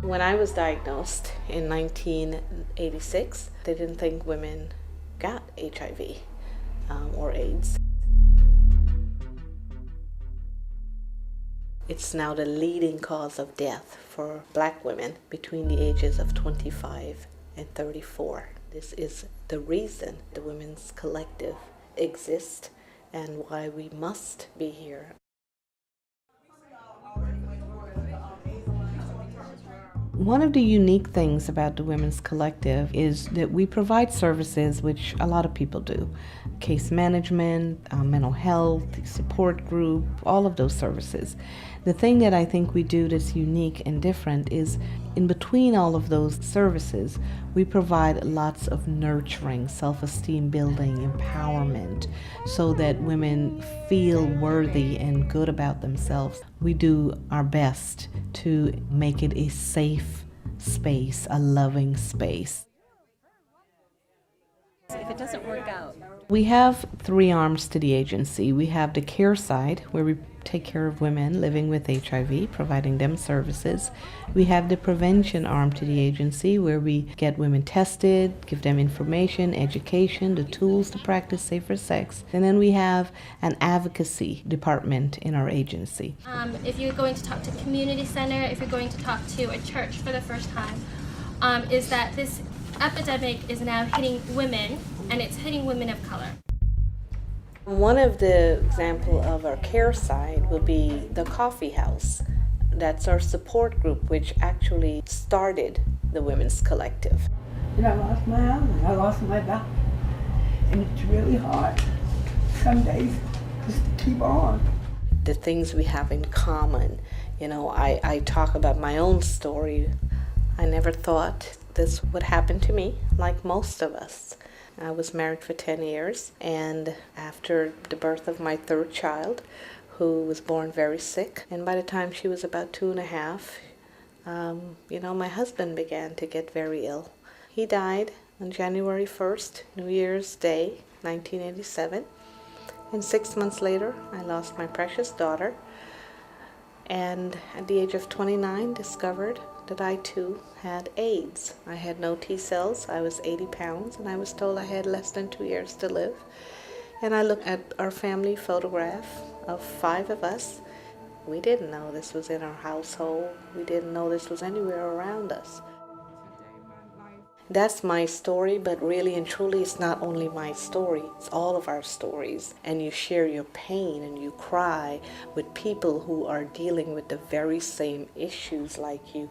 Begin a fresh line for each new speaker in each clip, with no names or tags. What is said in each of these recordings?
When I was diagnosed in 1986, they didn't think women got HIV or AIDS. It's now the leading cause of death for Black women between the ages of 25 and 34. This is the reason the Women's Collective exists and why we must be here. One of the unique things about the Women's Collective is that we provide services which a lot of people do. Case management, mental health, support group, all of those services. The thing that I think we do that's unique and different is in between all of those services, we provide lots of nurturing, self-esteem building, empowerment, so that women feel worthy and good about themselves. We do our best to make it a safe space, a loving space.
If it doesn't work out.
We have three arms to the agency. We have the care side, where we take care of women living with HIV, providing them services. We have the prevention arm to the agency, where we get women tested, give them information, education, the tools to practice safer sex. And then we have an advocacy department in our agency.
If you're going to talk to a community center, if you're going to talk to a church for the first time, is that this epidemic is now hitting women, and it's hitting women of color.
One of the example of our care side would be the coffee house. That's our support group, which actually started the Women's Collective.
And I lost my eye, I lost my back, and it's really hard some days just to keep on.
The things we have in common, I talk about my own story. I never thought this would happen to me, like most of us. I was married for 10 years, and after the birth of my third child, who was born very sick, and by the time she was about 2.5, my husband began to get very ill. He died on January 1st, New Year's Day, 1987, and 6 months later, I lost my precious daughter, and at the age of 29, discovered that I too had AIDS. I had no T cells, I was 80 pounds, and I was told I had less than 2 years to live. And I looked at our family photograph of 5 of us. We didn't know this was in our household. We didn't know this was anywhere around us. That's my story, but really and truly it's not only my story, it's all of our stories. And you share your pain and you cry with people who are dealing with the very same issues like you.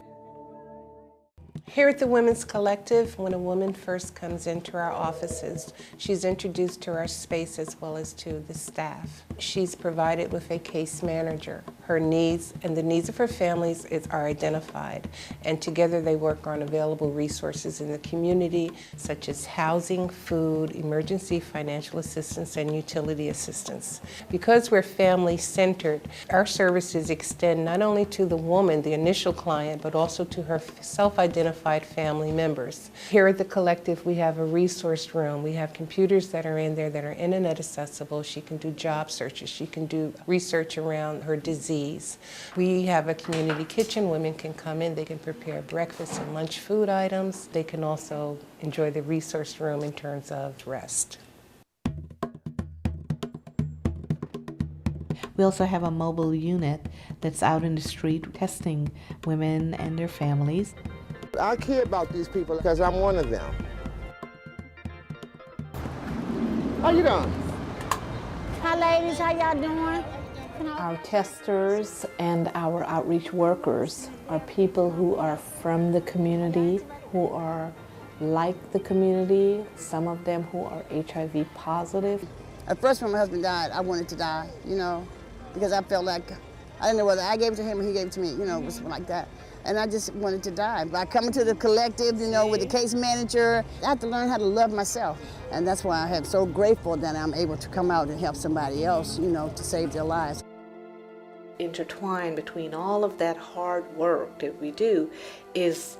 Here at the Women's Collective, when a woman first comes into our offices, she's introduced to our space as well as to the staff. She's provided with a case manager. Her needs and the needs of her families are identified, and together they work on available resources in the community, such as housing, food, emergency financial assistance, and utility assistance. Because we're family-centered, our services extend not only to the woman, the initial client, but also to her self-identified family members. Here at the Collective, we have a resource room. We have computers that are in there that are internet accessible. She can do job searches. She can do research around her disease. We have a community kitchen. Women can come in. They can prepare breakfast and lunch food items. They can also enjoy the resource room in terms of rest.
We also have a mobile unit that's out in the street testing women and their families.
I care about these people because I'm one of them. How you doing?
Hi ladies, how y'all doing?
Our testers and our outreach workers are people who are from the community, who are like the community, some of them who are HIV positive.
At first when my husband died, I wanted to die, because I felt like, I didn't know whether I gave it to him or he gave it to me, it was like that. And I just wanted to die. By coming to the Collective, with the case manager, I had to learn how to love myself. And that's why I'm so grateful that I'm able to come out and help somebody else, to save their lives.
Intertwined between all of that hard work that we do is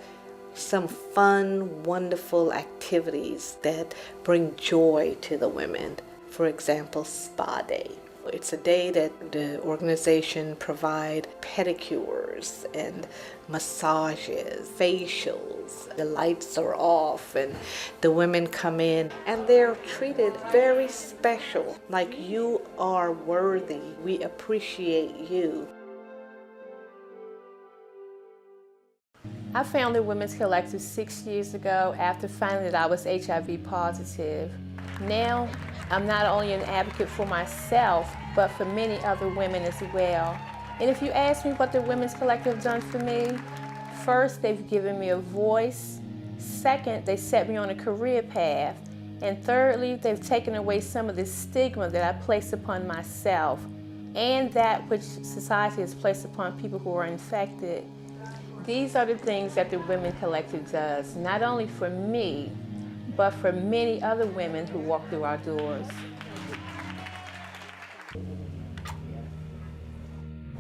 some fun, wonderful activities that bring joy to the women. For example, Spa Day. It's a day that the organization provide pedicures and massages, facials. The lights are off and the women come in and they're treated very special, like you are worthy. We appreciate you.
I founded Women's Collective 6 years ago after finding that I was HIV positive. Now, I'm not only an advocate for myself, but for many other women as well. And if you ask me what the Women's Collective done for me, first, they've given me a voice. Second, they set me on a career path. And thirdly, they've taken away some of the stigma that I place upon myself and that which society has placed upon people who are infected. These are the things that the Women's Collective does, not only for me, but for many other women who walk through our doors.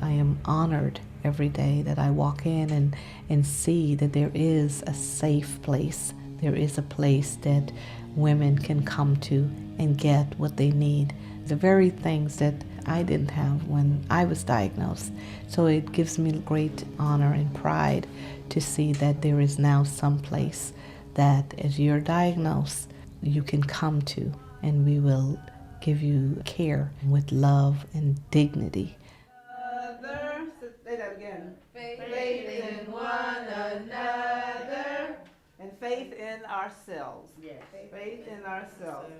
I am honored every day that I walk in and see that there is a safe place. There is a place that women can come to and get what they need. The very things that I didn't have when I was diagnosed. So it gives me great honor and pride to see that there is now some place that as you're diagnosed, you can come to, and we will give you care with love and dignity.
Say that again. Faith in one another and faith in ourselves. Yes. Faith in ourselves.